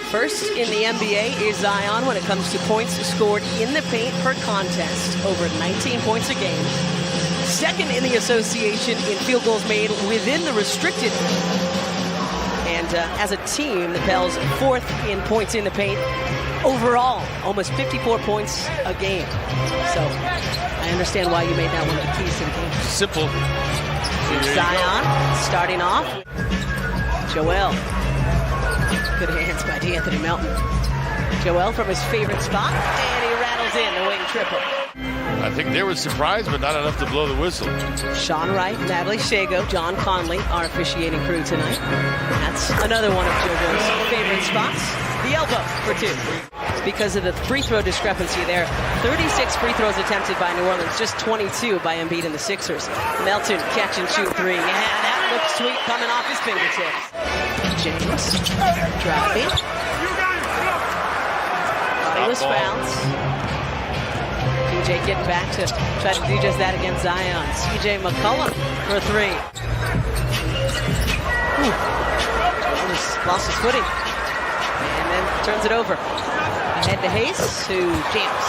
First in the NBA is Zion when it comes to points scored in the paint per contest, over 19 points a game. Second in the association in field goals made within the restricted. And as a team, the Pels fourth in points in the paint. Overall, almost 54 points a game. So I understand why you made that one of the keys to the game. Simple. Zion starting off. Joel. Good hands by D'Anthony Melton. Joel from his favorite spot, and he rattles in the wing triple. I think they were surprised, but not enough to blow the whistle. Sean Wright, Natalie Shago, John Conley, our officiating crew tonight. That's another one of JoJo's favorite spots. The elbow for two. Because of the free throw discrepancy there. 36 free throws attempted by New Orleans, just 22 by Embiid and the Sixers. Melton catch and shoot three. Yeah, that looks sweet coming off his fingertips. James driving. Thought he was fouled. PJ getting back to try to do just that against Zion. CJ McCollum for three. Lost his footing. And then turns it over. Ahead to Hayes, who jams.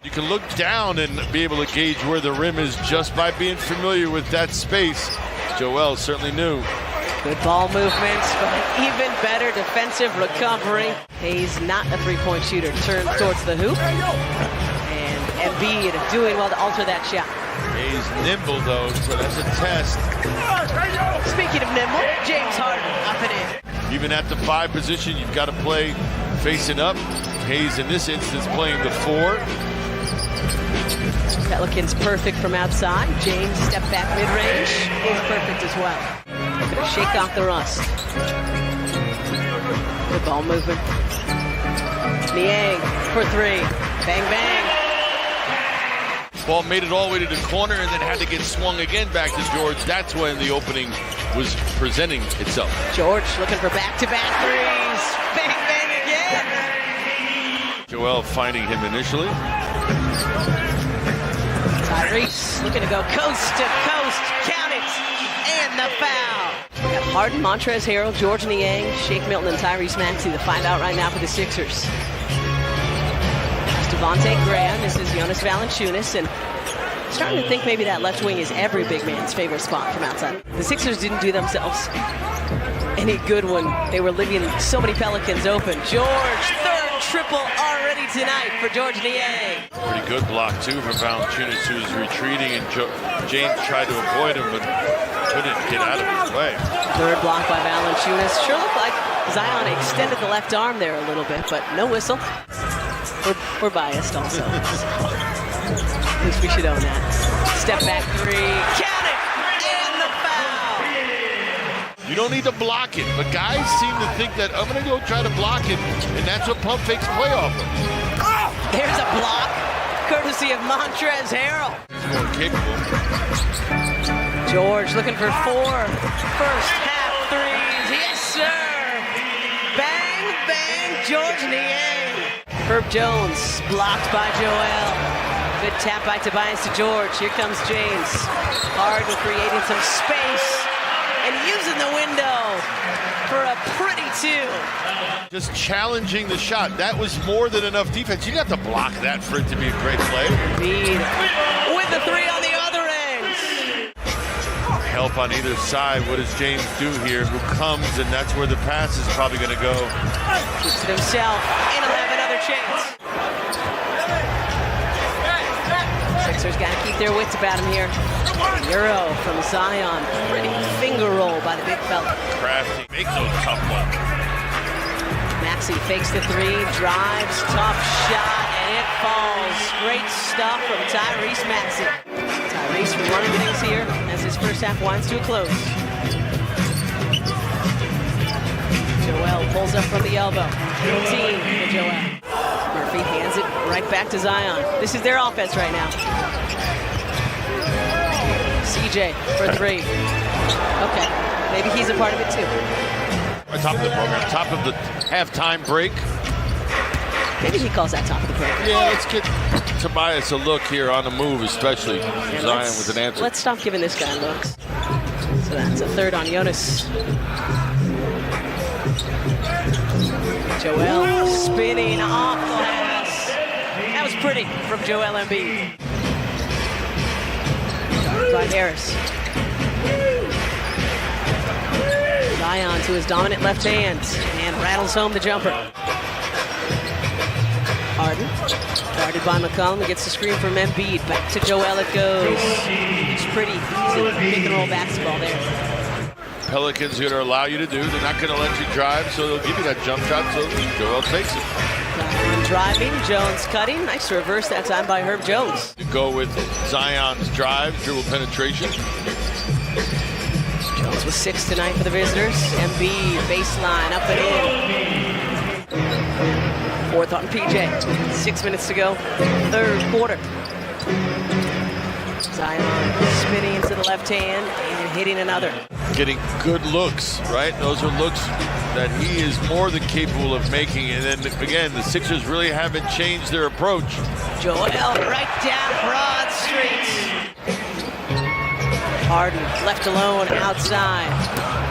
You can look down and be able to gauge where the rim is just by being familiar with that space. Joel certainly knew. Good ball movements, but even better defensive recovery. Hayes, not a three-point shooter, turned towards the hoop. And Embiid doing well to alter that shot. Hayes nimble though, so that's a test. Speaking of nimble, James Harden up and in. Even at the 5 position, you've got to play facing up. Hayes in this instance playing the 4. Pelicans perfect from outside. James step back mid-range is perfect as well. Looking to shake off the rust. Good ball movement. Niang for three. Bang, bang. Ball made it all the way to the corner and then had to get swung again back to George. That's when the opening was presenting itself. George looking for back-to-back threes. Bang, bang again. Joel finding him initially. Tyrese looking to go coast to coast. Count it. And the foul. We got Harden, Montrezl Harrell, George Niang, Shake Milton, and Tyrese Maxey to find out right now for the Sixers. Devontae Graham, this is Jonas Valanciunas, and starting to think maybe that left wing is every big man's favorite spot from outside. The Sixers didn't do themselves any good when they were leaving so many Pelicans open. George, third triple already tonight for George Niang. Pretty good block too for Valanciunas, who was retreating, and James tried to avoid him, but couldn't get out of his way. Third block by Valanciunas. Sure looked like Zion extended the left arm there a little bit, but no whistle. We're biased also. At least we should own that. Step back three. Count it! And the foul! You don't need to block it, but guys seem to think that I'm going to go try to block it, and that's what pump fakes play off of. There's a block, courtesy of Montrezl Harrell. He's more capable. George looking for 4 first half threes. Yes, sir! Bang, bang, George Niang. Herb Jones blocked by Joel. Good tap by Tobias to George. Here comes James. Harden creating some space and using the window for a pretty 2. Just challenging the shot. That was more than enough defense. You got to block that for it to be a great play. Embiid with the 3 on the other end. Help on either side. What does James do here? Who comes, and that's where the pass is probably going to go. Keeps it himself, and he'll have another chance. Sixers got to keep their wits about him here. Euro from Zion. Pretty finger roll by the big fella. Crafty. Make those tough ones. Maxey fakes the 3, drives, tough shot, and it falls. Great stuff from Tyrese Maxey. Tyrese running things here as his first half winds to a close. Joel pulls up from the elbow. Little team for Joel. Murphy hands it right back to Zion. This is their offense right now. CJ for 3. Okay, maybe he's a part of it too. On top of the program, top of the halftime break. Maybe he calls that top of the program. Yeah, let's get Tobias a look here on the move, especially Zion with an answer. Let's stop giving this guy looks. So that's a third on Jonas. Joel spinning off glass. That was pretty from Joel Embiid. By Harris. Zion to his dominant left hand and rattles home the jumper. Harden, guarded by McCollum, gets the screen from Embiid. Back to Joel it goes. It's pretty easy pick and roll basketball there. Pelicans are going to allow you to do. They're not going to let you drive, so they'll give you that jump shot, so Joel takes it. Driving, Jones cutting. Nice reverse that time by Herb Jones. You go with Zion's drive, dribble penetration. Jones with 6 tonight for the visitors. Embiid, baseline, up and in. Fourth on PJ. 6 minutes to go, third quarter. Zion spinning into the left hand and hitting another. Getting good looks, right? Those are looks that he is more than capable of making. And then again, the Sixers really haven't changed their approach. Joel right down Broad Street. Harden left alone outside.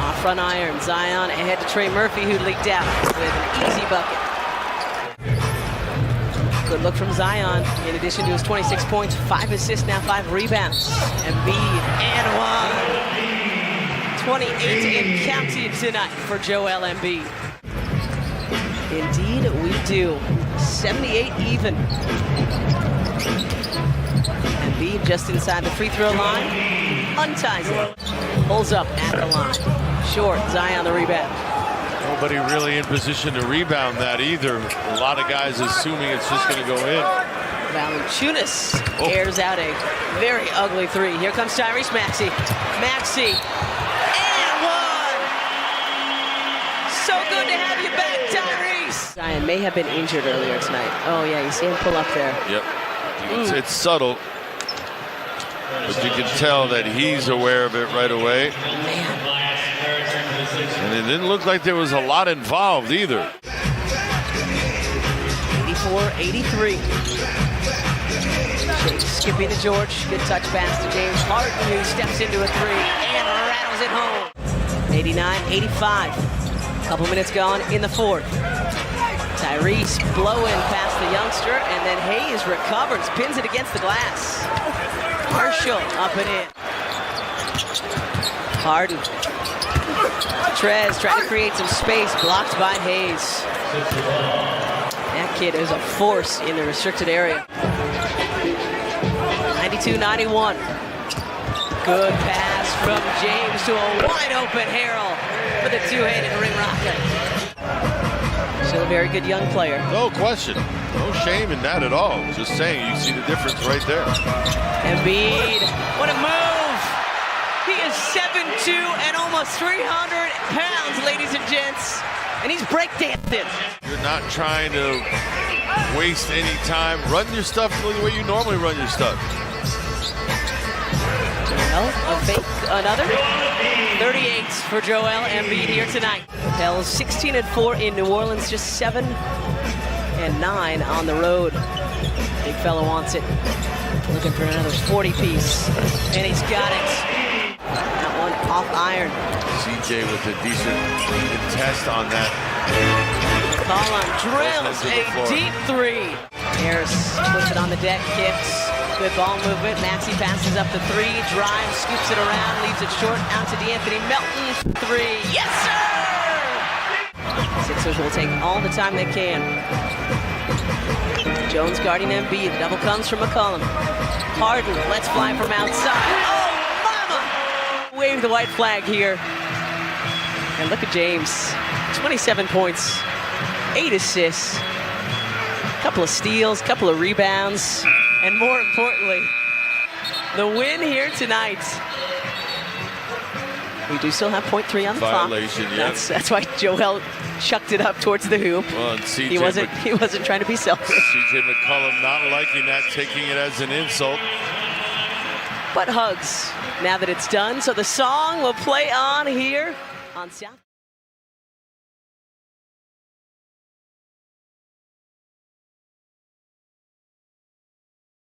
Off front iron. Zion ahead to Trey Murphy, who leaked out with an easy bucket. Good look from Zion. In addition to his 26 points, 5 assists, now 5 rebounds. Embiid and one. 28 and counting tonight for Joel Embiid. Indeed, we do. 78 even. Embiid just inside the free throw line. Unties it. Pulls up at the line. Short, Zion the rebound. Nobody really in position to rebound that either. A lot of guys assuming it's just going to go in. Valanciunas airs out a very ugly three. Here comes Tyrese Maxey. Maxey. So good to have you back, Tyrese. Zion may have been injured earlier tonight. Oh, yeah, you see him pull up there. Yep. It's subtle, but you can tell that he's aware of it right away. Man. And it didn't look like there was a lot involved either. 84-83. Skippy to George. Good touch pass to James Harden, who steps into a three and rattles it home. 89-85. Couple minutes gone in the fourth. Tyrese blowing past the youngster, and then Hayes recovers, pins it against the glass. Marshall up and in. Harden. Trez trying to create some space, blocked by Hayes. That kid is a force in the restricted area. 92-91. Good pass from James to a wide open Harrell with a two-handed ring rocket. Still a very good young player. No question. No shame in that at all. Just saying, you see the difference right there. Embiid, what a move! He is 7'2" and almost 300 pounds, ladies and gents. And he's breakdancing. You're not trying to waste any time. Run your stuff the way you normally run your stuff. A fake, another. 38 for Joel Embiid here tonight. Pels 16-4 in New Orleans, just 7-9 on the road. Big fella wants it. Looking for another 40-piece, and he's got it. That one off iron. CJ with a decent test on that. Collin drills a deep three. Harris puts it on the deck, kicks. Good ball movement. Maxey passes up the three, drives, scoops it around, leaves it short out to DeAnthony Melton. Three. Yes, sir! Sixers will take all the time they can. Jones guarding Embiid. The double comes from McCollum. Harden lets fly from outside. Oh, mama! Wave the white flag here. And look at James. 27 points, 8 assists, couple of steals, couple of rebounds. And more importantly, the win here tonight. We do still have .3 on the clock. Violation, yeah. That's why Joel chucked it up towards the hoop. Well, and he wasn't trying to be selfish. CJ McCollum not liking that, taking it as an insult. But hugs now that it's done. So the song will play on here on South.